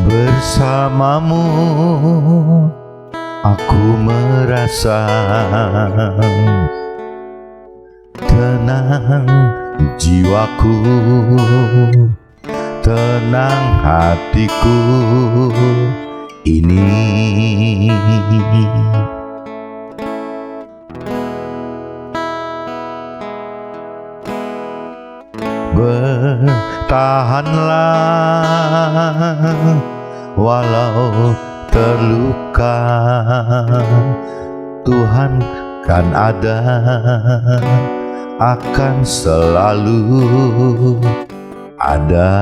Bersamamu aku merasa tenang jiwaku, tenang hatiku ini. Bertahanlah walau terluka, Tuhan kan ada, akan selalu ada.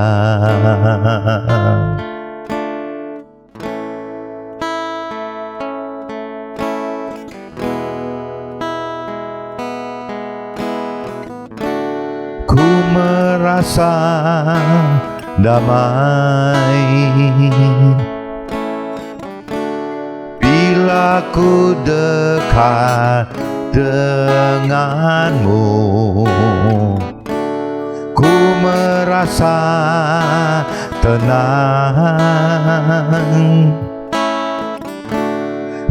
Ku merasa damai bila ku dekat denganmu. Ku merasa tenang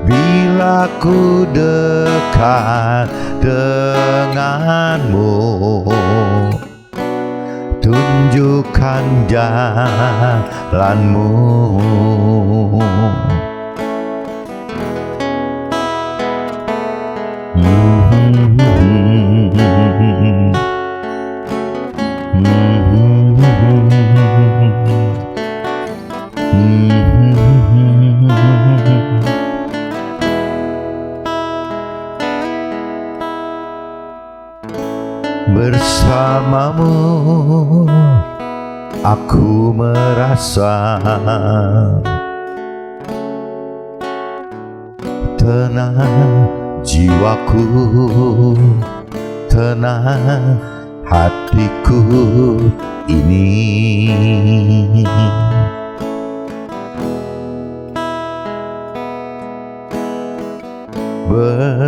bila ku dekat denganmu. Tunjukkan jalanmu. Bersamamu aku merasa tenang jiwaku, tenang hatiku ini. Bertahanlah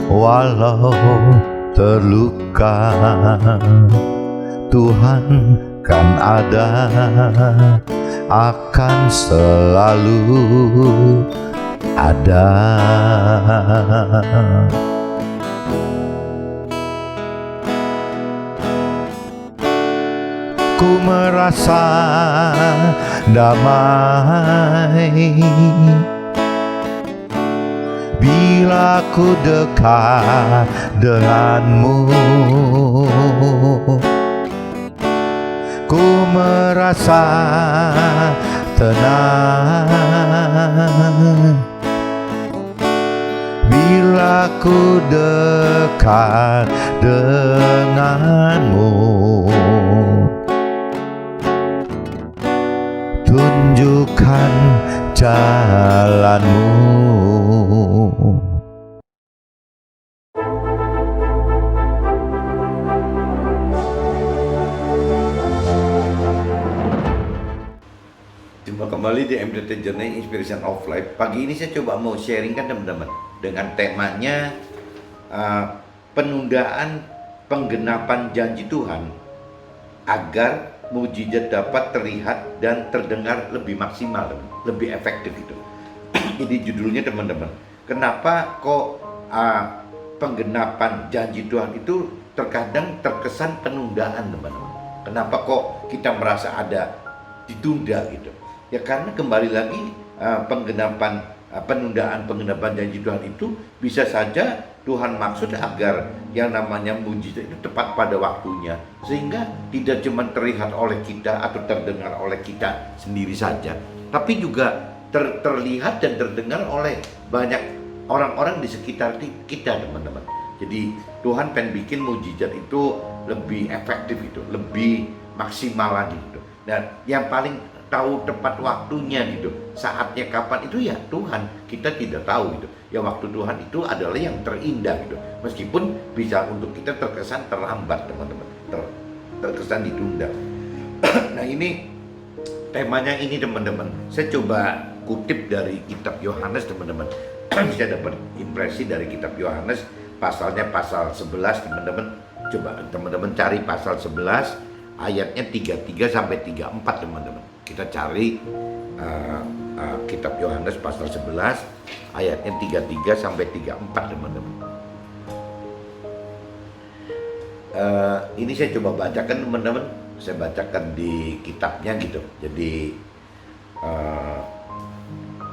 walau terluka, Tuhan kan ada, akan selalu ada. Ku merasa damai bila ku dekat denganmu. Ku merasa tenang bila ku dekat denganmu. Tunjukkan jalanmu. Jumpa kembali di MDT Journey Inspiration of Life. Pagi ini saya coba mau sharingkan teman-teman dengan temanya penundaan penggenapan janji Tuhan agar mujizat dapat terlihat dan terdengar lebih maksimal, lebih efektif itu. Ini judulnya teman-teman. Kenapa kok penggenapan janji Tuhan itu terkadang terkesan penundaan teman-teman? Kenapa kok kita merasa ada ditunda gitu? Ya karena kembali lagi penundaan janji Tuhan itu bisa saja Tuhan maksud agar yang namanya mujizat itu tepat pada waktunya, sehingga tidak cuma terlihat oleh kita atau terdengar oleh kita sendiri saja, tapi juga terlihat dan terdengar oleh banyak orang-orang di sekitar kita teman-teman. Jadi Tuhan pengen bikin mujizat itu lebih efektif, itu lebih maksimal lagi gitu. Dan yang paling tahu tepat waktunya gitu. Saatnya kapan itu ya Tuhan, kita tidak tahu gitu. Ya waktu Tuhan itu adalah yang terindah gitu. Meskipun bisa untuk kita terkesan terlambat teman-teman, terkesan ditunda. Nah ini temanya ini teman-teman. Saya coba kutip dari kitab Yohanes teman-teman. Saya dapat impresi dari kitab Yohanes, pasalnya pasal 11 teman-teman. Coba teman-teman cari pasal 11 ayatnya 33 sampai 34 teman-teman. Kita cari kitab Yohanes pasal 11 ayatnya 33 sampai 34 teman-teman. Ini saya coba bacakan teman-teman. Saya bacakan di kitabnya gitu. Jadi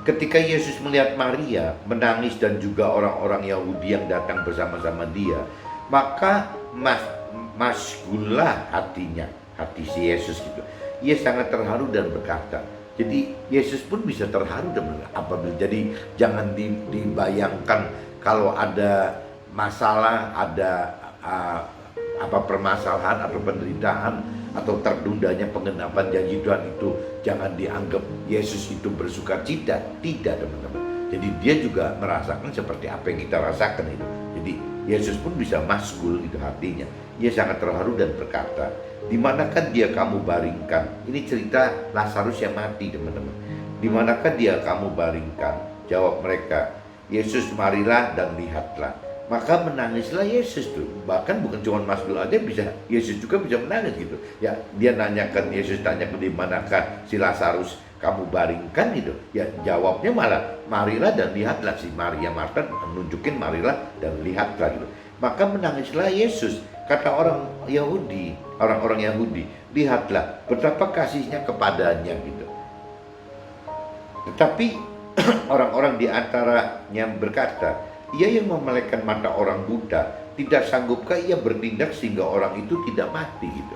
ketika Yesus melihat Maria menangis dan juga orang-orang Yahudi yang datang bersama-sama dia, maka masgullah hatinya, hati si Yesus gitu. Ia sangat terharu dan berkata. Jadi Yesus pun bisa terharu dan apabila, jadi jangan dibayangkan kalau ada masalah, ada permasalahan atau penderitaan atau terdundanya pengenapan janji Tuhan itu, jangan dianggap Yesus itu bersukacita. Tidak teman-teman. Jadi dia juga merasakan seperti apa yang kita rasakan itu. Jadi Yesus pun bisa masgul itu hatinya. Ia sangat terharu dan berkata, di manakah dia kamu baringkan? Ini cerita Lazarus yang mati teman-teman. Di manakah dia kamu baringkan? Jawab mereka, Yesus, marilah dan lihatlah. Maka menangislah Yesus tuh. Bahkan bukan cuma masgul aja, bisa Yesus juga bisa menangis gitu. Ya dia nanyakan, Yesus tanya di manakah si Lazarus kamu baringkan gitu. Ya jawabnya malah marilah dan lihatlah. Si Maria Marta menunjukin marilah dan lihatlah gitu. Maka menangislah Yesus. Kata orang Yahudi, lihatlah betapa kasihnya kepadanya gitu. Tetapi orang-orang di antaranya berkata, ia yang memelekkan mata orang buta, tidak sanggupkah ia bertindak sehingga orang itu tidak mati gitu.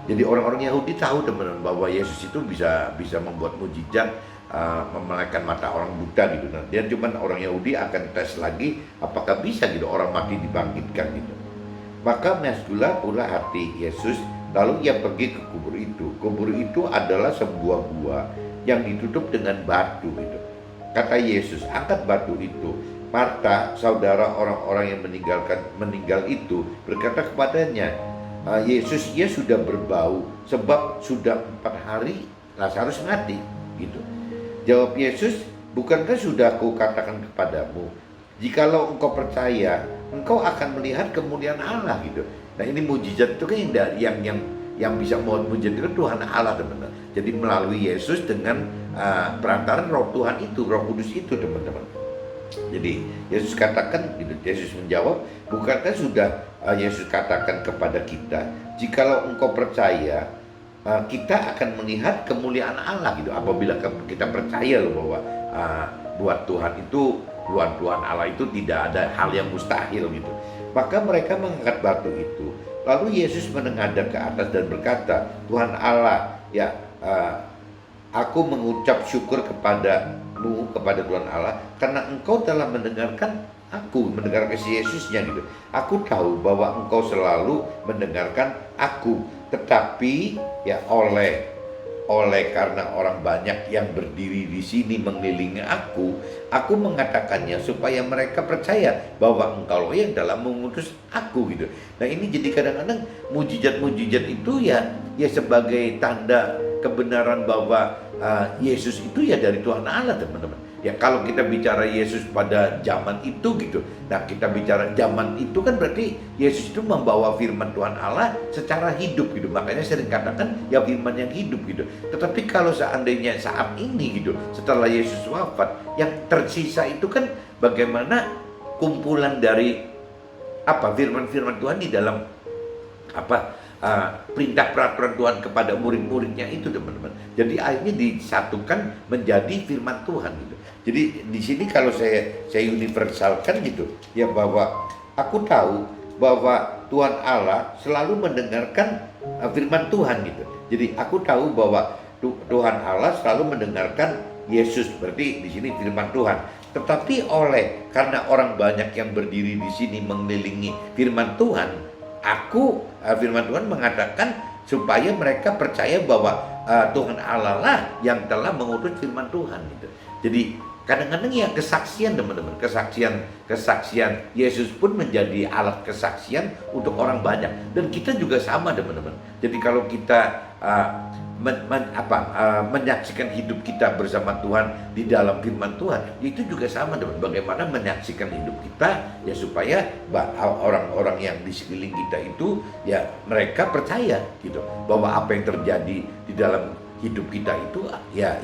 Jadi orang-orang Yahudi tahu teman-teman bahwa Yesus itu bisa membuat mujizat, memelekkan mata orang buta gitu. Nah, dia cuma orang Yahudi akan tes lagi apakah bisa gitu orang mati dibangkitkan gitu. Maka masgullah pula hati Yesus, lalu ia pergi ke kubur itu. Kubur itu adalah sebuah gua yang ditutup dengan batu gitu. Kata Yesus, angkat batu itu. Marta, saudara orang-orang yang meninggal itu, berkata kepadanya, Yesus, ia sudah berbau sebab sudah 4 hari Lazarus mati gitu. Jawab Yesus, bukankah sudah aku katakan kepadamu, jikalau engkau percaya, engkau akan melihat kemuliaan Allah gitu. Nah ini mujizat itu kan yang bisa membuat mujizat itu Tuhan Allah teman-teman. Jadi melalui Yesus dengan perantaran Roh Tuhan itu, Roh Kudus itu teman-teman. Jadi Yesus katakan gitu, Yesus menjawab, bukankah sudah Yesus katakan kepada kita, jikalau engkau percaya, kita akan melihat kemuliaan Allah gitu. Apabila kita percaya loh bahwa buat Tuhan itu, buat Tuhan Allah itu tidak ada hal yang mustahil gitu. Maka mereka mengangkat batu itu. Lalu Yesus menengadah ke atas dan berkata, Tuhan Allah, ya aku mengucap syukur kepadamu, kepada Tuhan Allah, karena engkau telah mendengarkan aku, mendengarkan si Yesusnya gitu. Aku tahu bahwa engkau selalu mendengarkan aku, tetapi ya oleh karena orang banyak yang berdiri di sini mengelilingi aku mengatakannya supaya mereka percaya bahwa engkau yang dalam mengutus aku gitu. Nah ini jadi kadang-kadang mujizat-mujizat itu ya sebagai tanda kebenaran bahwa Yesus itu ya dari Tuhan Allah teman-teman. Ya kalau kita bicara Yesus pada zaman itu gitu, nah kita bicara zaman itu kan berarti Yesus itu membawa firman Tuhan Allah secara hidup gitu. Makanya sering katakan ya firman yang hidup gitu. Tetapi kalau seandainya saat ini gitu, setelah Yesus wafat, yang tersisa itu kan bagaimana kumpulan dari firman-firman Tuhan di dalam perintah peraturan Tuhan kepada murid-muridnya itu teman-teman. Jadi akhirnya disatukan menjadi firman Tuhan gitu. Jadi di sini kalau saya universalkan gitu ya, bahwa aku tahu bahwa Tuhan Allah selalu mendengarkan firman Tuhan gitu. Jadi aku tahu bahwa Tuhan Allah selalu mendengarkan Yesus, berarti di sini firman Tuhan. Tetapi karena orang banyak yang berdiri di sini mengelilingi firman Tuhan, firman Tuhan mengatakan supaya mereka percaya bahwa Tuhan Allah lah yang telah mengutus firman Tuhan gitu. Jadi kadang-kadang ya kesaksian teman-teman, kesaksian Yesus pun menjadi alat kesaksian untuk orang banyak, dan kita juga sama teman-teman. Jadi kalau kita menyaksikan hidup kita bersama Tuhan di dalam firman Tuhan, itu juga sama teman. Bagaimana menyaksikan hidup kita ya supaya orang-orang yang di sekeliling kita itu ya mereka percaya gitu bahwa apa yang terjadi di dalam hidup kita itu ya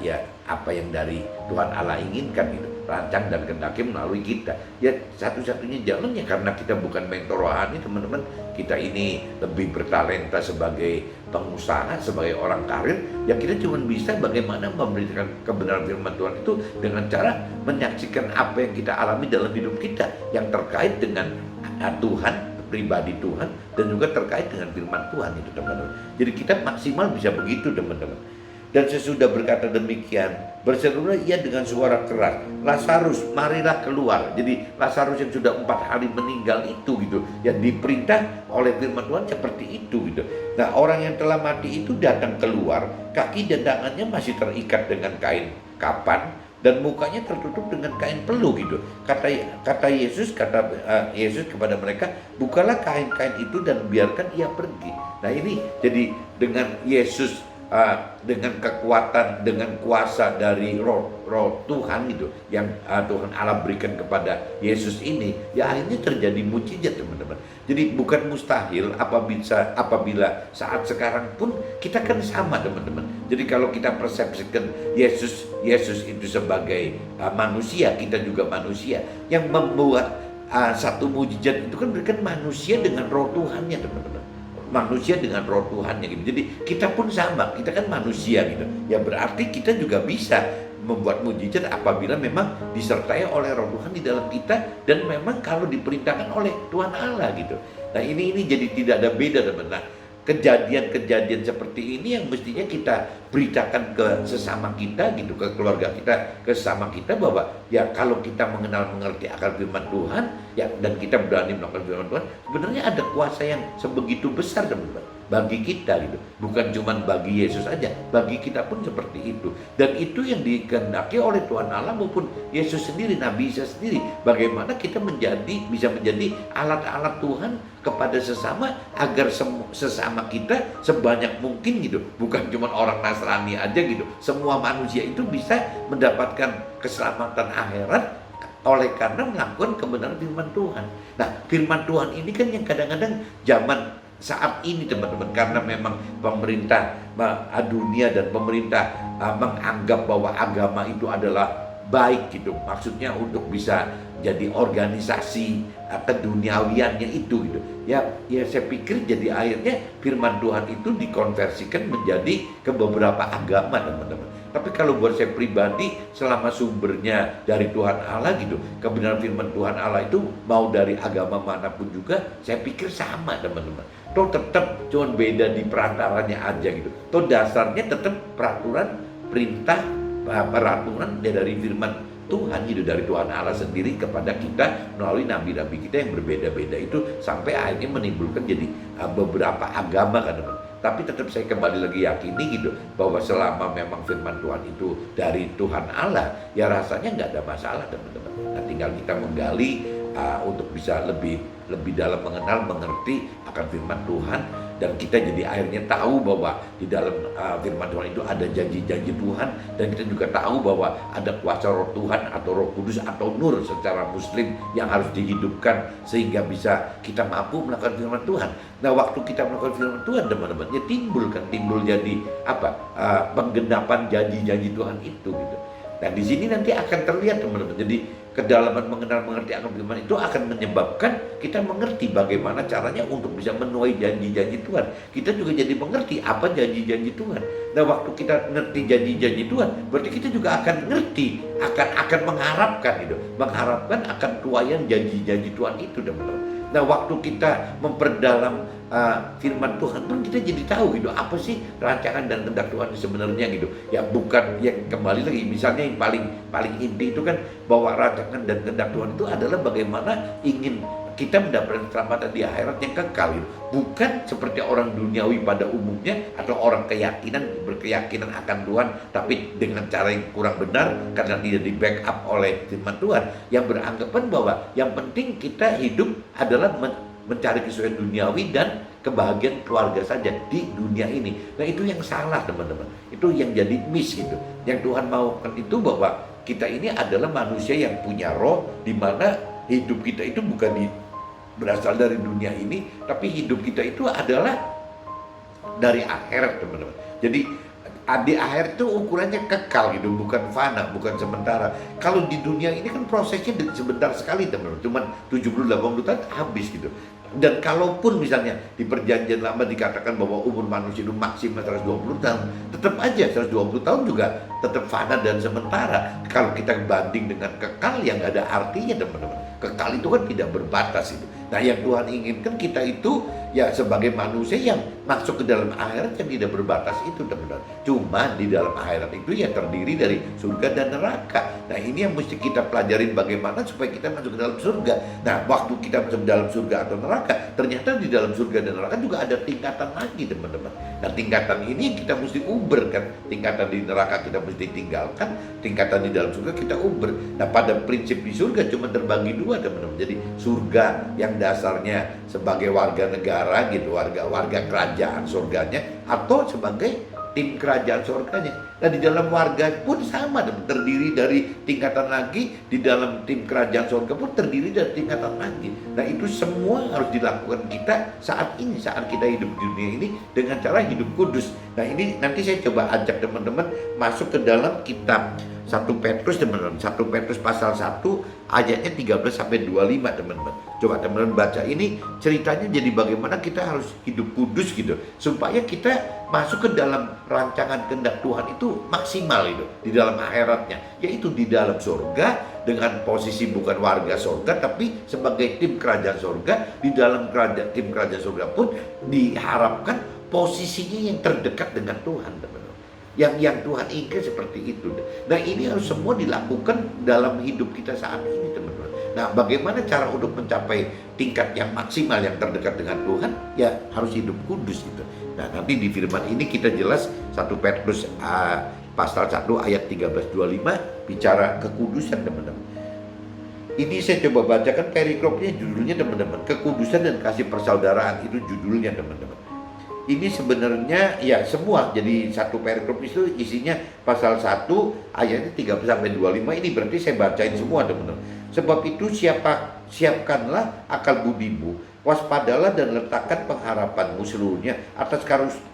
apa yang dari Tuhan Allah inginkan gitu, rancang dan kehendaki melalui kita. Ya satu-satunya jalan ya karena kita bukan mentor rohani teman-teman, kita ini lebih bertalenta sebagai pengusaha, sebagai orang karir, ya kita cuma bisa bagaimana memberitakan kebenaran firman Tuhan itu dengan cara menyaksikan apa yang kita alami dalam hidup kita yang terkait dengan Tuhan, pribadi Tuhan, dan juga terkait dengan firman Tuhan itu teman-teman. Jadi kita maksimal bisa begitu teman-teman. Dan sesudah berkata demikian, berserulah ia dengan suara keras, Lazarus, marilah keluar. Jadi Lazarus yang sudah 4 hari meninggal itu gitu, yang diperintah oleh firman Tuhan seperti itu gitu. Nah, orang yang telah mati itu datang keluar, kaki dan tangannya masih terikat dengan kain kapan, dan mukanya tertutup dengan kain peluh gitu. Kata Yesus kepada mereka, bukalah kain-kain itu dan biarkan ia pergi. Nah ini jadi dengan Yesus, dengan kekuatan, dengan kuasa dari roh Tuhan gitu yang Tuhan Allah berikan kepada Yesus ini, ya akhirnya terjadi mukjizat teman-teman. Jadi bukan mustahil apabila saat sekarang pun kita kan sama teman-teman. Jadi kalau kita persepsikan Yesus itu sebagai manusia, kita juga manusia. Yang membuat satu mukjizat itu kan berikan manusia dengan roh Tuhannya teman-teman. Manusia dengan roh Tuhannya gitu. Jadi kita pun sama, kita kan manusia gitu. Ya berarti kita juga bisa membuat mukjizat apabila memang disertai oleh roh Tuhan di dalam kita, dan memang kalau diperintahkan oleh Tuhan Allah gitu. Nah ini jadi tidak ada beda teman-teman. Nah, kejadian-kejadian seperti ini yang mestinya kita beritakan ke sesama kita gitu, ke keluarga kita, ke sesama kita, bahwa ya kalau kita mengerti akan firman Tuhan ya, dan kita berani melakukan firman Tuhan, sebenarnya ada kuasa yang sebegitu besar teman-teman bagi kita gitu. Bukan cuma bagi Yesus aja, bagi kita pun seperti itu. Dan itu yang dikehendaki oleh Tuhan Allah maupun Yesus sendiri, Nabi Isa sendiri. Bagaimana kita bisa menjadi alat-alat Tuhan kepada sesama, agar sesama kita sebanyak mungkin gitu. Bukan cuma orang Nasrani aja gitu. Semua manusia itu bisa mendapatkan keselamatan akhirat oleh karena melakukan kebenaran firman Tuhan. Nah, firman Tuhan ini kan yang kadang-kadang zaman saat ini teman-teman, karena memang pemerintah dunia dan pemerintah menganggap bahwa agama itu adalah baik gitu, maksudnya untuk bisa jadi organisasi keduniawiannya itu gitu. Ya saya pikir jadi akhirnya firman Tuhan itu dikonversikan menjadi ke beberapa agama teman-teman. Tapi kalau buat saya pribadi, selama sumbernya dari Tuhan Allah gitu, kebenaran firman Tuhan Allah itu mau dari agama manapun juga, saya pikir sama teman-teman. Toh tetap cuma beda di perantaranya aja gitu. Toh dasarnya tetap peraturan, perintah, peraturan dari firman Tuhan gitu, dari Tuhan Allah sendiri kepada kita melalui nabi-nabi kita yang berbeda-beda itu, sampai akhirnya menimbulkan jadi beberapa agama kan teman. Tapi tetap saya kembali lagi yakini gitu, bahwa selama memang firman Tuhan itu dari Tuhan Allah, ya rasanya nggak ada masalah teman-teman. Nah, tinggal kita menggali untuk bisa lebih dalam mengenal, mengerti akan firman Tuhan, dan kita jadi akhirnya tahu bahwa di dalam firman Tuhan itu ada janji-janji Tuhan, dan kita juga tahu bahwa ada kuasa roh Tuhan atau roh kudus atau nur secara muslim yang harus dihidupkan sehingga bisa kita mampu melakukan firman Tuhan. Nah, waktu kita melakukan firman Tuhan teman-teman, ya timbul jadi penggenapan janji-janji Tuhan itu gitu. Nah, di sini nanti akan terlihat teman-teman. Jadi kedalaman mengenal, mengerti akan firman itu akan menyebabkan kita mengerti bagaimana caranya untuk bisa menuai janji-janji Tuhan. Kita juga jadi mengerti apa janji-janji Tuhan. Nah, waktu kita ngerti janji-janji Tuhan, berarti kita juga akan ngerti, akan mengharapkan gitu, mengharapkan akan tuaian janji-janji Tuhan itu teman-teman. Nah, waktu kita memperdalam firman Tuhan pun kita jadi tahu gitu, apa sih rancangan dan kehendak Tuhan sebenarnya gitu. Ya bukan yang kembali lagi, misalnya yang paling inti itu kan bahwa rancangan dan kehendak Tuhan itu adalah bagaimana ingin kita mendapatkan keselamatan di akhirat yang kekal gitu. Bukan seperti orang duniawi pada umumnya atau orang berkeyakinan akan Tuhan tapi dengan cara yang kurang benar karena tidak di backup oleh firman Tuhan, yang beranggapan bahwa yang penting kita hidup adalah mencari kesulitan duniawi dan kebahagiaan keluarga saja di dunia ini. Nah itu yang salah teman-teman, itu yang jadi miss gitu. Yang Tuhan maukan itu bahwa kita ini adalah manusia yang punya roh, di mana hidup kita itu bukan berasal dari dunia ini, tapi hidup kita itu adalah dari akhirat teman-teman. Jadi di akhirat itu ukurannya kekal gitu, bukan fana, bukan sementara. Kalau di dunia ini kan prosesnya sebentar sekali teman-teman, cuma 70-80 tahun habis gitu. Dan kalaupun misalnya di perjanjian lama dikatakan bahwa umur manusia itu maksimal 120 tahun, tetap aja 120 tahun juga tetap fana dan sementara. Kalau kita banding dengan kekal yang nggak ada artinya teman-teman. Kekal itu kan tidak berbatas itu. Nah yang Tuhan inginkan kita itu ya sebagai manusia yang masuk ke dalam akhirat yang tidak berbatas itu teman-teman. Cuma di dalam akhirat itu ya terdiri dari surga dan neraka. Nah ini yang mesti kita pelajarin bagaimana supaya kita masuk ke dalam surga. Nah waktu kita masuk ke dalam surga atau neraka, ternyata di dalam surga dan neraka juga ada tingkatan lagi teman-teman. Nah tingkatan ini kita mesti uber kan. Tingkatan di neraka kita mesti tinggalkan, tingkatan di dalam surga kita uber. Nah pada prinsip di surga cuma terbagi dua teman-teman. Jadi surga yang dasarnya sebagai warga negara gitu, warga kerajaan surganya, atau sebagai tim kerajaan surganya. Nah di dalam warga pun sama, terdiri dari tingkatan lagi, di dalam tim kerajaan surga pun terdiri dari tingkatan lagi. Nah itu semua harus dilakukan kita saat ini, saat kita hidup di dunia ini dengan cara hidup kudus. Nah ini nanti saya coba ajak teman-teman masuk ke dalam kitab 1 Petrus teman-teman, 1 Petrus pasal 1 ayatnya 13 sampai 25 teman-teman. Coba teman-teman baca ini, ceritanya jadi bagaimana kita harus hidup kudus gitu, supaya kita masuk ke dalam rancangan kehendak Tuhan itu maksimal itu di dalam akhiratnya, yaitu di dalam surga dengan posisi bukan warga surga tapi sebagai tim kerajaan surga. Di dalam tim kerajaan surga pun diharapkan posisinya yang terdekat dengan Tuhan teman-teman. Yang Tuhan inginkan seperti itu. Nah ini harus semua dilakukan dalam hidup kita saat ini teman-teman. Nah bagaimana cara untuk mencapai tingkat yang maksimal yang terdekat dengan Tuhan? Ya harus hidup kudus gitu. Nah nanti di firman ini kita jelas 1 Petrus pasal 1 ayat 13-25 bicara kekudusan teman-teman. Ini saya coba bacakan perikropnya, judulnya teman-teman, kekudusan dan kasih persaudaraan, itu judulnya teman-teman. Ini sebenarnya ya semua, jadi satu perikrop itu isinya pasal 1 ayatnya 13-25. Ini berarti saya bacain semua teman-teman. Sebab itu siapkanlah akal budimu, waspadalah dan letakkan pengharapanmu seluruhnya atas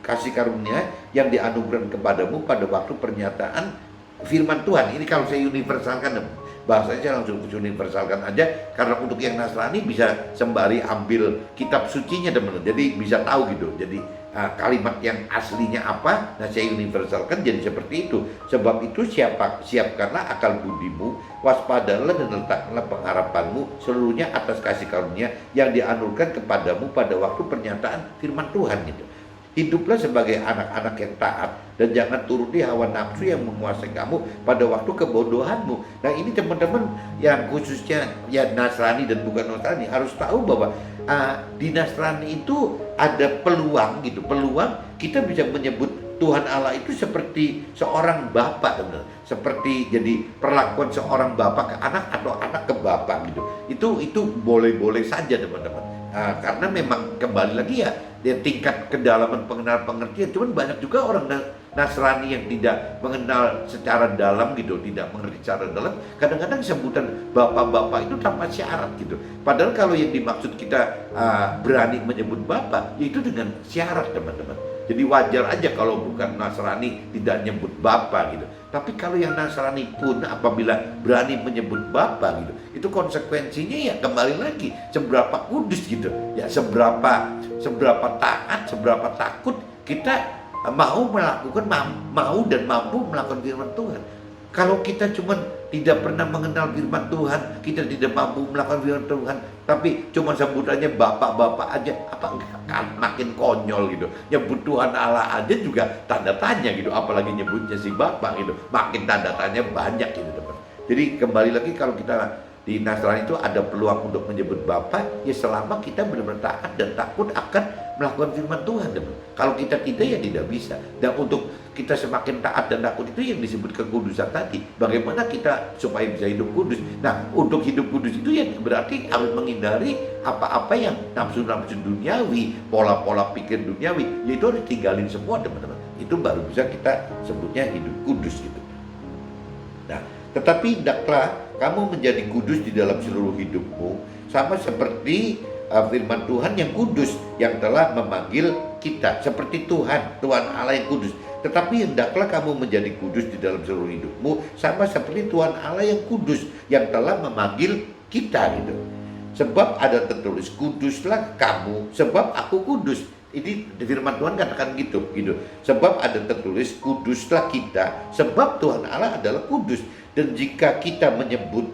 kasih karunia yang dianugerahkan kepadamu pada waktu pernyataan firman Tuhan. Ini kalau saya universalkan, bahasanya saya langsung universalkan aja, karena untuk yang Nasrani bisa sembari ambil kitab sucinya teman-teman, jadi bisa tahu gitu. Jadi kalimat yang aslinya apa, nah saya universalkan jadi seperti itu. Sebab itu siapkanlah akal budimu, waspadalah dan letakkanlah pengharapanmu seluruhnya atas kasih karunia yang dianugerahkan kepadamu pada waktu pernyataan firman Tuhan gitu. Hiduplah sebagai anak-anak yang taat dan jangan turuti hawa nafsu yang menguasai kamu pada waktu kebodohanmu. Nah ini teman-teman yang khususnya ya Nasrani dan bukan Nasrani harus tahu bahwa di Nasrani itu ada peluang gitu, peluang kita bisa menyebut Tuhan Allah itu seperti seorang bapak teman-teman, seperti jadi perlakuan seorang bapak ke anak atau anak ke bapak gitu. Itu boleh-boleh saja teman-teman. Karena memang kembali lagi ya tingkat kedalaman pengenalan pengertian. Cuman banyak juga orang Nasrani yang tidak mengenal secara dalam gitu, tidak mengerti secara dalam. Kadang-kadang sebutan bapak-bapak itu tanpa syarat gitu. Padahal kalau yang dimaksud kita berani menyebut bapak, yaitu dengan syarat teman-teman. Jadi wajar aja kalau bukan Nasrani tidak nyebut bapak gitu. Tapi kalau yang Nasrani pun apabila berani menyebut bapak gitu, itu konsekuensinya ya kembali lagi seberapa kudus gitu. Ya seberapa taat, seberapa takut kita mau dan mampu melakukan firman Tuhan. Kalau kita cuma tidak pernah mengenal firman Tuhan, kita tidak mampu melakukan firman Tuhan, tapi cuma sebutannya bapak-bapak aja, apa enggak makin konyol gitu. Nyebut Tuhan Allah aja juga tanda tanya gitu, apalagi nyebutnya si bapak gitu, makin tanda tanya banyak gitu teman. Jadi kembali lagi kalau kita di Nasrani itu ada peluang untuk menyebut Bapa, ya selama kita benar-benar taat dan takut akan melakukan firman Tuhan. Kalau kita tidak, ya tidak bisa. Dan untuk kita semakin taat dan takut itu yang disebut kekudusan tadi. Bagaimana kita supaya bisa hidup kudus? Nah, untuk hidup kudus itu ya berarti harus menghindari apa-apa yang nafsu-nafsu duniawi, pola-pola pikir duniawi, yaitu harus tinggalin semua, teman-teman. Itu baru bisa kita sebutnya hidup kudus gitu. Nah, tetapi hendaklah kamu menjadi kudus di dalam seluruh hidupmu, sama seperti firman Tuhan yang kudus, yang telah memanggil kita seperti Tuhan Allah yang kudus. Tetapi hendaklah kamu menjadi kudus di dalam seluruh hidupmu, sama seperti Tuhan Allah yang kudus, yang telah memanggil kita gitu. Sebab ada tertulis, kuduslah kamu, sebab aku kudus. Ini firman Tuhan katakan gitu. Sebab ada tertulis, kuduslah kita, sebab Tuhan Allah adalah kudus. Dan jika kita menyebut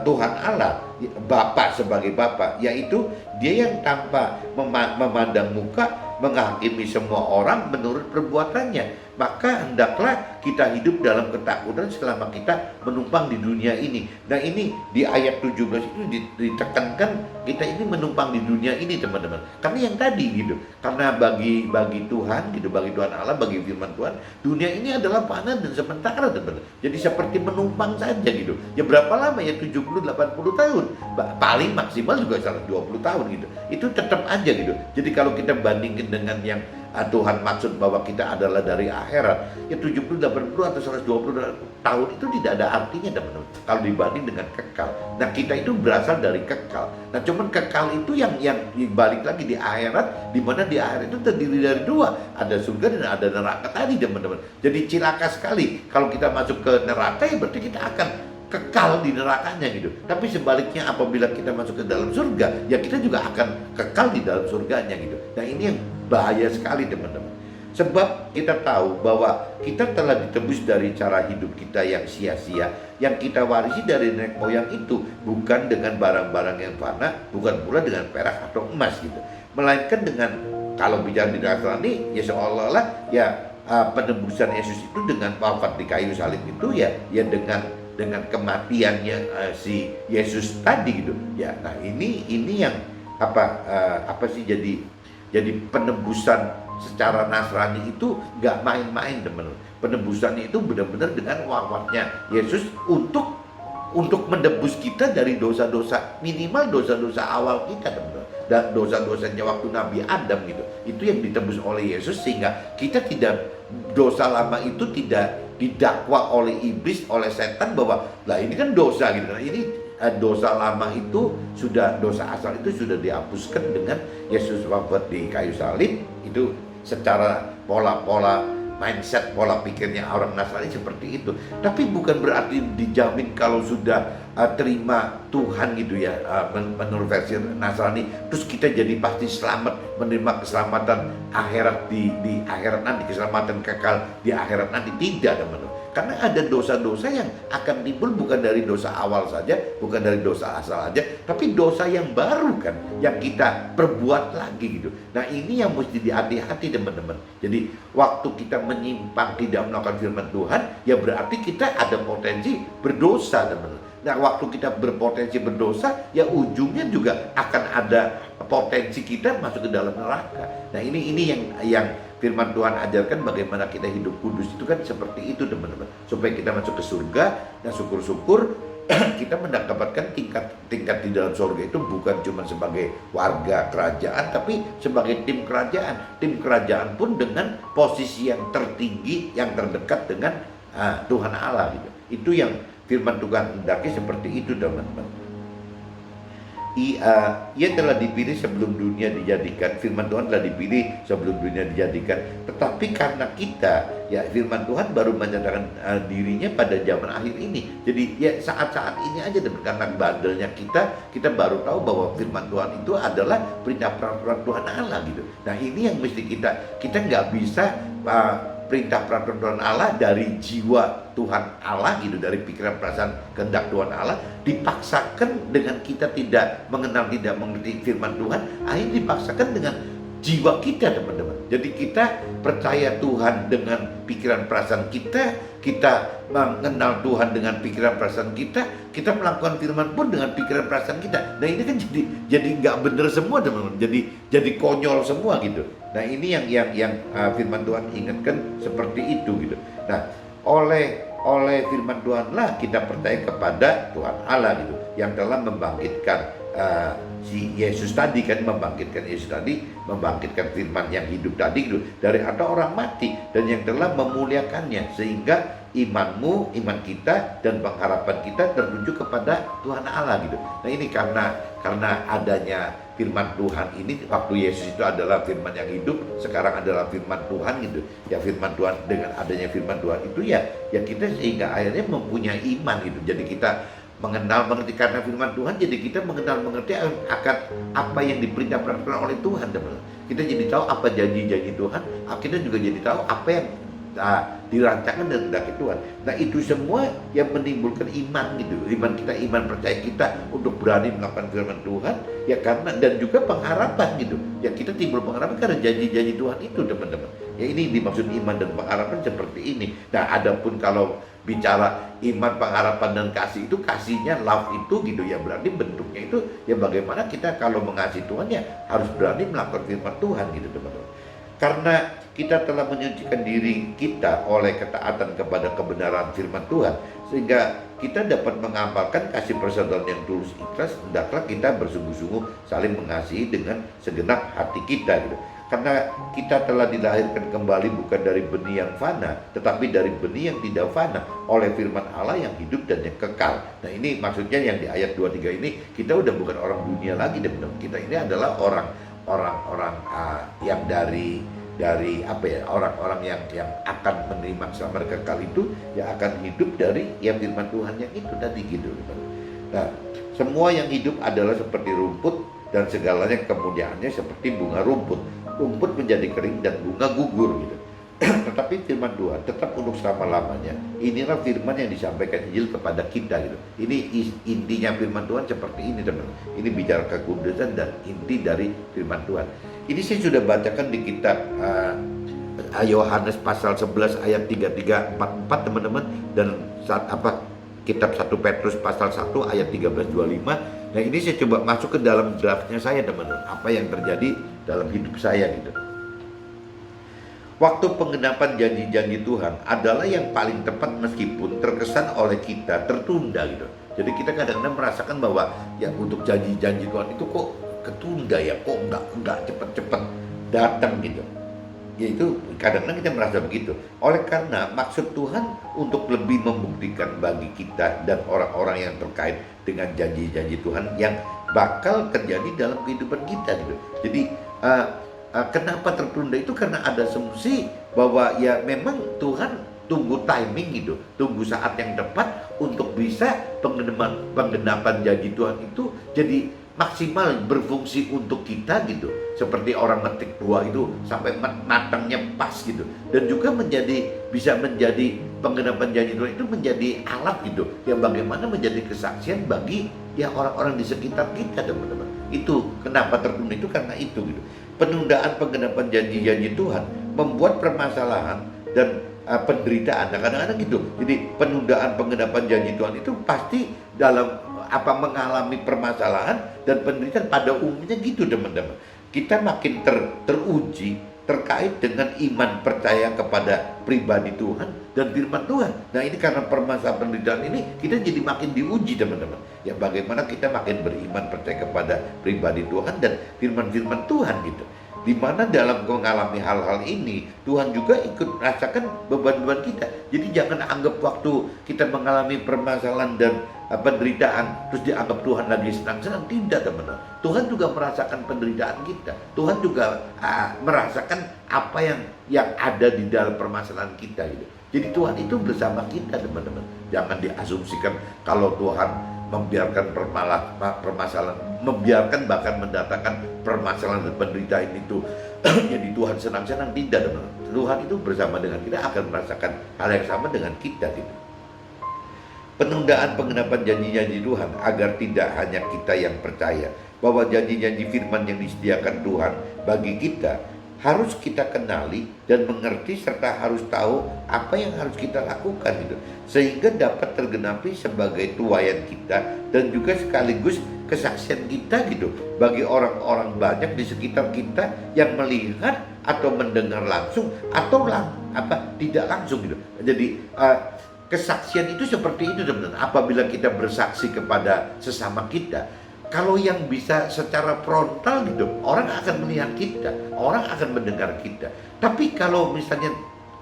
Tuhan Allah, Bapa sebagai Bapa, yaitu Dia yang tanpa memandang muka menghakimi semua orang menurut perbuatannya, maka hendaklah kita hidup dalam ketakutan selama kita menumpang di dunia ini. Nah, ini di ayat 17 itu ditekankan kita ini menumpang di dunia ini, teman-teman. Karena yang tadi gitu, karena bagi Tuhan gitu, bagi Tuhan Allah, bagi firman Tuhan, dunia ini adalah fana dan sementara, teman-teman. Jadi seperti menumpang saja gitu. Ya berapa lama ya, 70-80 tahun, paling maksimal juga 120 tahun gitu. Itu tetap aja gitu. Jadi kalau kita bandingkan dengan yang Tuhan maksud bahwa kita adalah dari akhirat, ya 70, 80 atau 120 tahun itu tidak ada artinya, teman-teman, kalau dibanding dengan kekal. Nah, kita itu berasal dari kekal. Nah, cuman kekal itu yang balik lagi di akhirat, di mana di akhirat itu terdiri dari dua, ada surga dan ada neraka tadi, teman-teman. Jadi cilaka sekali kalau kita masuk ke neraka, ya berarti kita akan kekal di nerakanya gitu. Tapi sebaliknya apabila kita masuk ke dalam surga, ya kita juga akan kekal di dalam surganya gitu. Nah, ini yang bahaya sekali, teman-teman. Sebab kita tahu bahwa kita telah ditebus dari cara hidup kita yang sia-sia, yang kita warisi dari nenek moyang itu, bukan dengan barang-barang yang fana, bukan pula dengan perak atau emas gitu, melainkan dengan, kalau bicara di Nasrani, ya seolah-olah ya penebusan Yesus itu dengan wafat di kayu salib itu ya dengan kematiannya si Yesus tadi gitu ya. Nah, ini yang apa sih, jadi penebusan secara Nasrani itu nggak main-main, teman-teman. Penebusannya itu benar-benar dengan wafatnya Yesus untuk menebus kita dari dosa-dosa, minimal dosa-dosa awal kita, teman-teman, dan dosa-dosanya waktu Nabi Adam gitu. Itu yang ditebus oleh Yesus, sehingga kita tidak, dosa lama itu tidak didakwa oleh iblis, oleh setan bahwa lah ini kan dosa gitu. Nah, ini dosa lama itu sudah, dosa asal itu sudah dihapuskan dengan Yesus wafat di kayu salib. Itu secara pola mindset, pola pikirnya orang Nasrani seperti itu. Tapi bukan berarti dijamin kalau sudah terima Tuhan gitu ya, menurut versi Nasrani, terus kita jadi pasti selamat, menerima keselamatan akhirat di akhirat nanti, keselamatan kekal di akhirat nanti. Tidak, teman-teman. Karena ada dosa-dosa yang akan timbul bukan dari dosa awal saja, bukan dari dosa asal saja, tapi dosa yang baru kan, yang kita perbuat lagi gitu. Nah, ini yang mesti dihati-hati, teman-teman. Jadi waktu kita menyimpang, tidak melakukan firman Tuhan, ya berarti kita ada potensi berdosa, teman-teman. Nah, waktu kita berpotensi berdosa, ya ujungnya juga akan ada potensi kita masuk ke dalam neraka. Nah, ini yang firman Tuhan ajarkan, bagaimana kita hidup kudus itu kan seperti itu, teman-teman. Supaya kita masuk ke surga, dan syukur-syukur kita mendapatkan tingkat di dalam surga itu bukan cuma sebagai warga kerajaan, tapi sebagai tim kerajaan. Tim kerajaan pun dengan posisi yang tertinggi, yang terdekat dengan Tuhan Allah gitu. Itu yang firman Tuhan hendaki seperti itu, teman-teman. Ia telah dipilih sebelum dunia dijadikan. Firman Tuhan telah dipilih sebelum dunia dijadikan. Tetapi karena kita, ya firman Tuhan baru menyatakan dirinya pada zaman akhir ini. Jadi ya saat-saat ini aja, karena bandelnya kita baru tahu bahwa firman Tuhan itu adalah perintah peraturan Tuhan Allah gitu. Nah, ini yang mesti kita nggak bisa perintah peraturan Tuhan Allah dari jiwa Tuhan Allah gitu, dari pikiran perasaan kehendak Tuhan Allah, dipaksakan dengan kita tidak mengenal, tidak mengerti firman Tuhan, akhirnya dipaksakan dengan jiwa kita, teman-teman. Jadi kita percaya Tuhan dengan pikiran perasaan kita, kita mengenal Tuhan dengan pikiran perasaan kita, kita melakukan firman pun dengan pikiran perasaan kita. Nah ini kan jadi nggak bener semua teman-teman, jadi konyol semua gitu. Nah ini yang firman Tuhan ingatkan seperti itu gitu. Nah oleh firman Tuhan lah kita percaya kepada Tuhan Allah gitu, yang telah membangkitkan si Yesus tadi kan, membangkitkan firman yang hidup tadi gitu, dari antara orang mati, dan yang telah memuliakannya, sehingga iman kita dan pengharapan kita tertuju kepada Tuhan Allah gitu. Nah ini karena adanya firman Tuhan ini, waktu Yesus itu adalah firman yang hidup, sekarang adalah firman Tuhan gitu. Ya firman Tuhan, dengan adanya firman Tuhan itu ya kita sehingga akhirnya mempunyai iman gitu. Jadi kita mengerti karena firman Tuhan, jadi kita mengerti akan apa yang diperintahkan oleh Tuhan, teman-teman. Kita jadi tahu apa janji-janji Tuhan, kita juga jadi tahu apa yang dirancangkan dan dikehendaki Tuhan. Nah itu semua yang menimbulkan iman gitu, iman percaya kita untuk berani melakukan firman Tuhan ya, karena dan juga pengharapan gitu ya, kita timbul pengharapan karena janji-janji Tuhan itu, teman-teman. Ya ini dimaksud iman dan pengharapan seperti ini. Nah adapun kalau bicara iman, pengharapan dan kasih, itu kasihnya love itu gitu ya, berarti bentuknya itu ya bagaimana kita kalau mengasihi Tuhan ya harus berani melakukan firman Tuhan gitu, teman-teman. Karena kita telah menyucikan diri kita oleh ketaatan kepada kebenaran firman Tuhan, sehingga kita dapat mengamalkan kasih persaudaraan yang tulus ikhlas. Hendaklah kita bersungguh-sungguh saling mengasihi dengan segenap hati kita gitu. Karena kita telah dilahirkan kembali bukan dari benih yang fana, tetapi dari benih yang tidak fana, oleh firman Allah yang hidup dan yang kekal. Nah ini maksudnya yang di ayat 23 ini, kita udah bukan orang dunia lagi, teman-teman. Kita ini adalah orang-orang yang dari apa ya, orang-orang yang akan menerima keselamatan kekal itu, yang akan hidup dari ya firman Tuhan yang itu tadi gitu. Nah semua yang hidup adalah seperti rumput, dan segalanya kemuliaannya seperti bunga rumput. Rumput menjadi kering dan bunga gugur gitu. Tetapi firman Tuhan tetap untuk selama-lamanya. Inilah firman yang disampaikan Injil kepada kita gitu. Ini intinya firman Tuhan seperti ini, teman-teman. Ini bicara kekudusan dan inti dari firman Tuhan. Ini saya sudah bacakan di kitab Yohanes pasal 11 ayat 33-44, teman-teman, dan kitab 1 Petrus pasal 1 ayat 13-25. Nah ini saya coba masuk ke dalam draftnya saya, teman-teman, apa yang terjadi dalam hidup saya gitu. Waktu penggenapan janji-janji Tuhan adalah yang paling tepat meskipun terkesan oleh kita tertunda gitu. Jadi kita kadang-kadang merasakan bahwa ya untuk janji-janji Tuhan itu kok ketunda ya, kok enggak cepat-cepat datang gitu. Ya itu kadang-kadang kita merasa begitu. Oleh karena maksud Tuhan untuk lebih membuktikan bagi kita dan orang-orang yang terkait dengan janji-janji Tuhan yang bakal terjadi dalam kehidupan kita gitu. Jadi kenapa tertunda itu karena ada asumsi bahwa ya memang Tuhan tunggu timing gitu, tunggu saat yang tepat untuk bisa penggenapan janji Tuhan itu jadi maksimal berfungsi untuk kita gitu. Seperti orang metik buah itu sampai matangnya pas gitu. Dan juga bisa menjadi penggenapan janji Tuhan itu menjadi alat gitu, yang bagaimana menjadi kesaksian bagi ya orang-orang di sekitar kita, teman-teman. Itu kenapa tertunda itu karena itu gitu. Penundaan penggenapan janji-janji Tuhan membuat permasalahan dan penderitaan. Nah kadang-kadang gitu. Jadi penundaan penggenapan janji Tuhan itu pasti dalam mengalami permasalahan dan penderitaan pada umumnya gitu, teman-teman. Kita makin teruji terkait dengan iman percaya kepada pribadi Tuhan dan firman Tuhan. Nah ini karena permasalahan penderitaan ini kita jadi makin diuji, teman-teman. Ya bagaimana kita makin beriman percaya kepada pribadi Tuhan dan firman-firman Tuhan gitu. Dimana dalam mengalami hal-hal ini Tuhan juga ikut merasakan beban-beban kita. Jadi jangan anggap waktu kita mengalami permasalahan dan penderitaan terus dianggap Tuhan lagi senang-senang. Tidak, teman-teman. Tuhan juga merasakan penderitaan kita. Tuhan juga merasakan apa yang ada di dalam permasalahan kita gitu. Jadi Tuhan itu bersama kita, teman-teman. Jangan diasumsikan kalau Tuhan membiarkan permasalahan, membiarkan bahkan mendatangkan permasalahan dan penderitaan itu jadi Tuhan senang-senang. Tidak, teman-teman. Tuhan itu bersama dengan kita akan merasakan hal yang sama dengan kita gitu. Penundaan penggenapan janji-janji Tuhan agar tidak hanya kita yang percaya bahwa janji-janji firman yang disediakan Tuhan bagi kita harus kita kenali dan mengerti serta harus tahu apa yang harus kita lakukan gitu, sehingga dapat tergenapi sebagai tuayan kita dan juga sekaligus kesaksian kita gitu bagi orang-orang banyak di sekitar kita yang melihat atau mendengar langsung atau tidak langsung gitu. Jadi kesaksian itu seperti itu teman-teman. Apabila kita bersaksi kepada sesama kita, kalau yang bisa secara frontal gitu, orang akan melihat kita, orang akan mendengar kita. Tapi kalau misalnya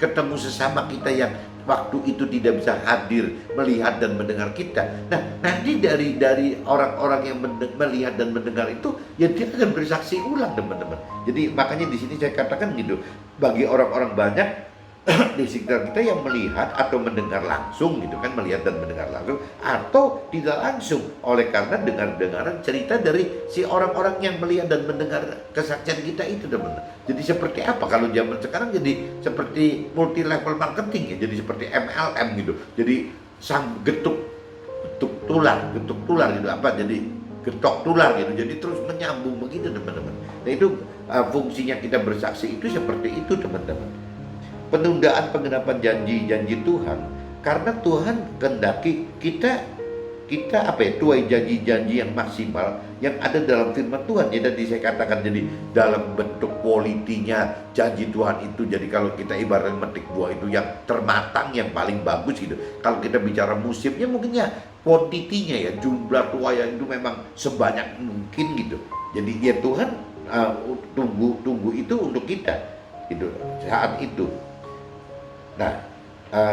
ketemu sesama kita yang waktu itu tidak bisa hadir, melihat dan mendengar kita, nah nanti dari orang-orang yang melihat dan mendengar itu, ya dia akan bersaksi ulang teman-teman. Jadi makanya di sini saya katakan gitu, bagi orang-orang banyak di sekitar kita yang melihat atau mendengar langsung gitu kan, melihat dan mendengar langsung atau tidak langsung oleh karena dengar-dengaran cerita dari si orang-orang yang melihat dan mendengar kesaksian kita itu teman-teman. Jadi seperti apa kalau zaman sekarang, jadi seperti multi level marketing ya, jadi seperti MLM gitu. Jadi getuk tular gitu, jadi getok tular gitu, jadi terus menyambung begitu teman-teman. Nah itu fungsinya kita bersaksi itu seperti itu teman-teman. Penundaan penggenapan janji-janji Tuhan karena Tuhan kehendaki kita tuai janji-janji yang maksimal yang ada dalam firman Tuhan. Ya tadi saya katakan, jadi dalam bentuk kualitinya janji Tuhan itu, jadi kalau kita ibaratnya metik buah itu yang termatang, yang paling bagus gitu. Kalau kita bicara musimnya mungkin ya kuantitinya ya, jumlah tuai itu memang sebanyak mungkin gitu. Jadi ya Tuhan tunggu itu untuk kita gitu saat itu. Nah,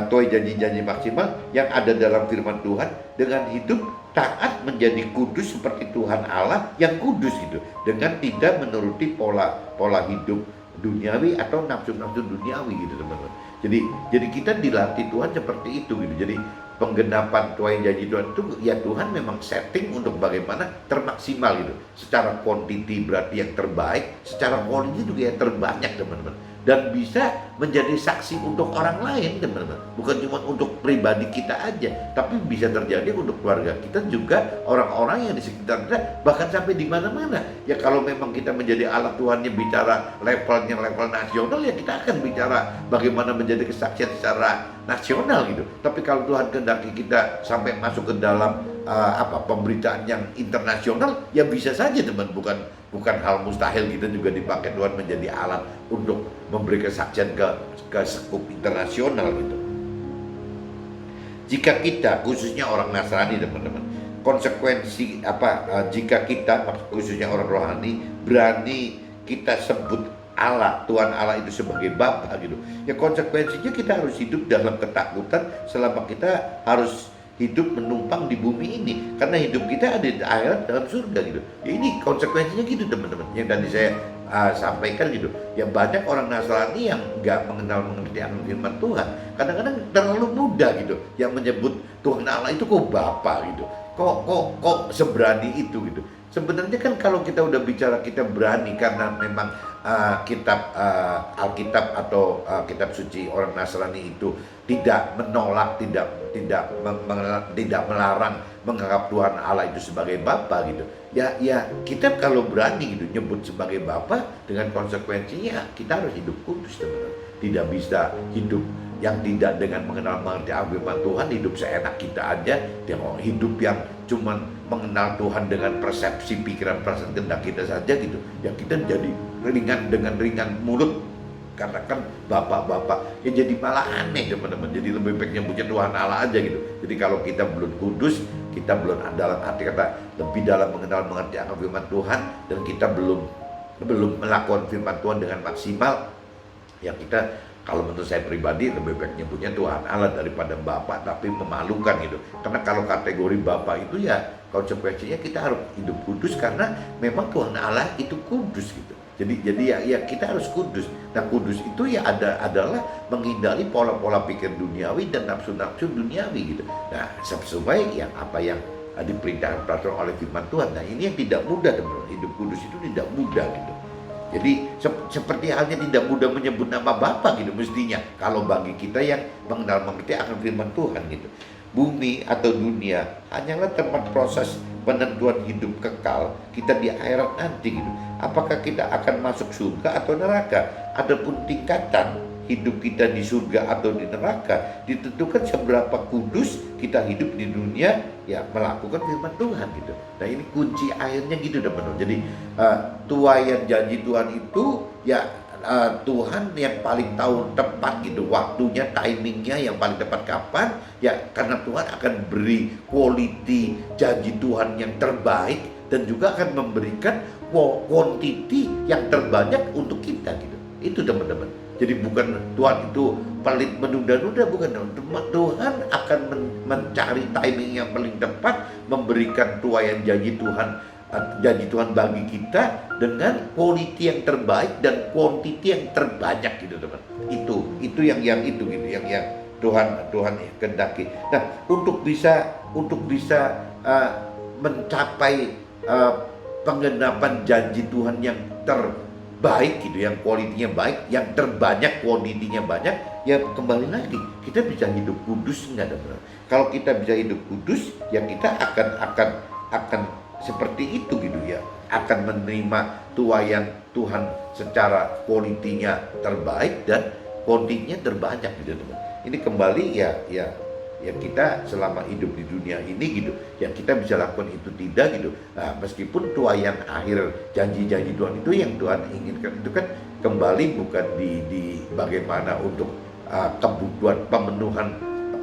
tuai janji-janji maksimal yang ada dalam firman Tuhan dengan hidup taat menjadi kudus seperti Tuhan Allah yang kudus gitu, dengan tidak menuruti pola hidup duniawi atau nafsu-nafsu duniawi gitu teman-teman. Jadi kita dilatih Tuhan seperti itu gitu. Jadi penggenapan tuai janji Tuhan itu ya Tuhan memang setting untuk bagaimana termaksimal gitu. Secara quantity berarti yang terbaik, secara quality juga yang terbanyak teman-teman. Dan bisa menjadi saksi untuk orang lain teman-teman, bukan cuma untuk pribadi kita aja, tapi bisa terjadi untuk keluarga kita juga, orang-orang yang di sekitar kita, bahkan sampai di mana-mana. Ya kalau memang kita menjadi alat Tuhan yang bicara levelnya level nasional, ya kita akan bicara bagaimana menjadi kesaksian secara nasional gitu. Tapi kalau Tuhan kehendaki kita sampai masuk ke dalam pemberitaan yang internasional, ya bisa saja teman, bukan hal mustahil kita juga dipakai Tuhan menjadi alat untuk memberi kesaksian ke skup internasional gitu. Jika kita, khususnya orang Nasrani teman-teman, konsekuensi jika kita khususnya orang rohani berani kita sebut Allah, Tuhan Allah itu sebagai Bapa gitu, ya konsekuensinya kita harus hidup dalam ketakutan selama kita harus hidup menumpang di bumi ini, karena hidup kita ada di akhirat dalam surga gitu. Ya ini konsekuensinya gitu teman-teman, yang tadi saya sampaikan gitu. Ya banyak orang Nasrani yang nggak mengerti akan firman Tuhan, kadang-kadang terlalu mudah gitu, yang menyebut Tuhan Allah itu kok Bapa gitu, kok seberani itu gitu. Sebenarnya kan kalau kita udah bicara kita berani karena memang kitab Alkitab atau kitab suci orang Nasrani itu tidak menolak, tidak melarang menganggap Tuhan Allah itu sebagai Bapa gitu. Ya kita kalau berani gitu nyebut sebagai Bapa, dengan konsekuensinya kita harus hidup kudus teman-teman. Tidak bisa hidup yang tidak dengan mengenal-mengerti firman Tuhan, hidup seenak kita aja, hidup yang cuman mengenal Tuhan dengan persepsi pikiran perasaan kehendak kita saja gitu. Ya kita jadi ringan mulut karena kan bapak-bapak, ya jadi malah aneh teman-teman. Jadi lebih baik nyebutnya Tuhan Allah aja gitu. Jadi kalau kita belum kudus, kita belum dalam arti kata lebih dalam mengenal mengerti akan firman Tuhan, dan kita belum melakukan firman Tuhan dengan maksimal, ya kita, kalau menurut saya pribadi lebih baik nyebutnya Tuhan Allah daripada Bapa, tapi memalukan gitu. Karena kalau kategori Bapa itu ya konsekuensinya kita harus hidup kudus, karena memang Tuhan Allah itu kudus gitu. Jadi ya kita harus kudus. Nah kudus itu ya adalah menghindari pola-pola pikir duniawi dan nafsu-nafsu duniawi gitu. Nah sesuai yang apa yang diperintahkan peraturan oleh firman Tuhan. Nah ini yang tidak mudah teman-teman. Hidup kudus itu tidak mudah gitu. Jadi seperti halnya tidak mudah menyebut nama Bapa gitu mestinya, kalau bagi kita yang mengenal mengerti akan firman Tuhan gitu. Bumi atau dunia hanyalah tempat proses penentuan hidup kekal kita di akhirat nanti gitu. Apakah kita akan masuk surga atau neraka? Adapun tingkatan hidup kita di surga atau di neraka ditentukan seberapa kudus kita hidup di dunia, ya melakukan firman Tuhan gitu. Nah ini kunci akhirnya gitu teman-teman. Jadi tuaian janji Tuhan itu ya Tuhan yang paling tahu tepat gitu waktunya, timingnya yang paling tepat kapan ya, karena Tuhan akan beri quality janji Tuhan yang terbaik dan juga akan memberikan quantity yang terbanyak untuk kita gitu. Itu teman-teman. Jadi bukan Tuhan itu pelit menunda-nunda, bukan. Tuhan akan mencari timing yang paling tepat, memberikan tuaian janji Tuhan bagi kita dengan quality yang terbaik dan quantity yang terbanyak gitu teman. Itu yang gitu gitu yang Tuhan kehendaki. Nah, untuk bisa mencapai penggenapan janji Tuhan yang terbaik gitu, yang kualitinya baik, yang terbanyak kuantitinya banyak, ya kembali lagi kita bisa hidup kudus enggak ada. Kalau kita bisa hidup kudus, ya kita akan seperti itu gitu ya, akan menerima tuaian Tuhan secara kualitinya terbaik dan kuantitinya terbanyak gitu teman. Ini kembali ya kita selama hidup di dunia ini gitu ya, kita bisa lakukan itu tidak gitu. Nah, meskipun tuaian akhir janji-janji Tuhan itu yang Tuhan inginkan itu kan kembali bukan di bagaimana untuk kebutuhan pemenuhan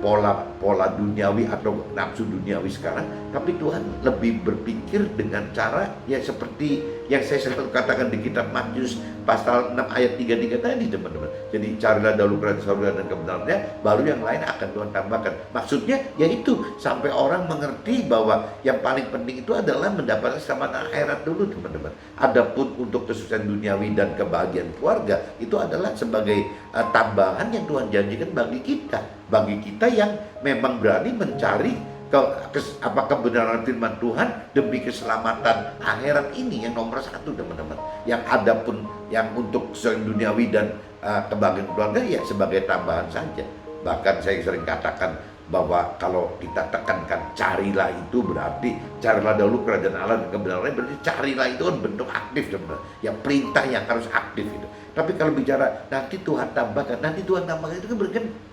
pola duniawi atau nafsu duniawi sekarang, tapi Tuhan lebih berpikir dengan cara ya seperti yang saya selalu katakan di kitab Matius pasal 6 ayat 33 tadi teman-teman. Jadi carilah dahulu kerajaan surga dan kebenarannya, baru yang lain akan Tuhan tambahkan. Maksudnya yaitu sampai orang mengerti bahwa yang paling penting itu adalah mendapatkan keselamatan akhirat dulu teman-teman. Adapun untuk kesuksesan duniawi dan kebahagiaan keluarga itu adalah sebagai tambahan yang Tuhan janjikan bagi kita yang memang berani mencari kebenaran firman Tuhan demi keselamatan akhirat ini yang nomor satu teman-teman. Yang adapun yang untuk kesuksesan duniawi dan kebahagiaan keluarga ya sebagai tambahan saja. Bahkan saya sering katakan bahwa kalau kita tekankan carilah itu berarti carilah dahulu kerajaan Allah dan kebenarannya, berarti carilah itu kan bentuk aktif teman-teman. Ya perintah yang harus aktif itu. Tapi kalau bicara nanti Tuhan tambahkan itu kan berarti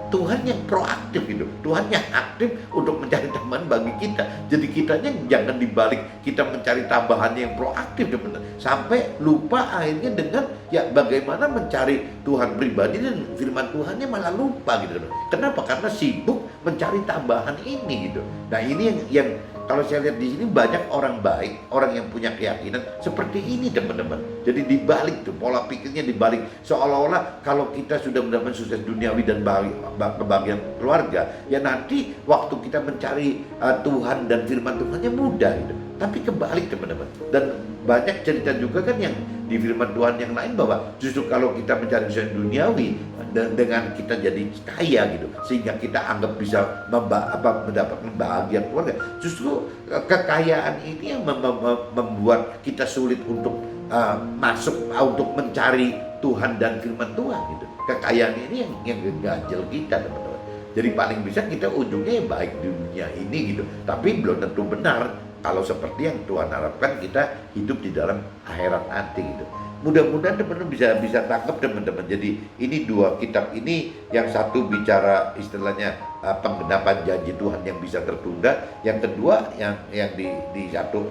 Tuhan yang proaktif gitu, Tuhan yang aktif untuk mencari tambahan bagi kita. Jadi kitanya jangan dibalik kita mencari tambahannya yang proaktif teman-teman, sampai lupa akhirnya dengan ya bagaimana mencari Tuhan pribadi dan firman Tuhannya malah lupa gitu. Kenapa? Karena sibuk mencari tambahan ini gitu. Nah ini yang kalau saya lihat di sini banyak orang baik, orang yang punya keyakinan seperti ini teman-teman. Jadi dibalik tuh pola pikirnya dibalik, seolah-olah kalau kita sudah mendapatkan sukses duniawi dan kebahagiaan keluarga, ya nanti waktu kita mencari Tuhan dan firman Tuhannya mudah gitu. Tapi kebalik teman-teman. Dan banyak cerita juga kan yang di firman Tuhan yang lain bahwa justru kalau kita mencari sukses duniawi dengan kita jadi kaya gitu, sehingga kita anggap bisa mendapatkan bahagia keluarga, justru kekayaan ini yang membuat kita sulit untuk masuk untuk mencari Tuhan dan firman Tuhan gitu. Kekayaan ini yang ganjel kita teman-teman. Jadi paling bisa kita ujungnya yang baik di dunia ini gitu, tapi belum tentu benar kalau seperti yang Tuhan harapkan kita hidup di dalam akhirat nanti gitu. Mudah-mudahan teman-teman bisa tangkap teman-teman. Jadi ini dua kitab ini, yang satu bicara istilahnya penggenapan janji Tuhan yang bisa tertunda, yang kedua yang di satu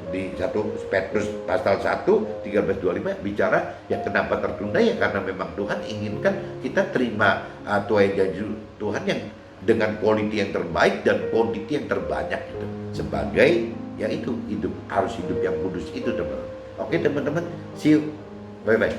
Petrus pasal 1 13-25 bicara yang kenapa tertunda ya karena memang Tuhan inginkan kita terima tuai janji Tuhan yang dengan quality yang terbaik dan quantity yang terbanyak gitu. Sebagai yaitu harus hidup yang kudus itu teman-teman. Oke teman-teman, see you. Bye-bye.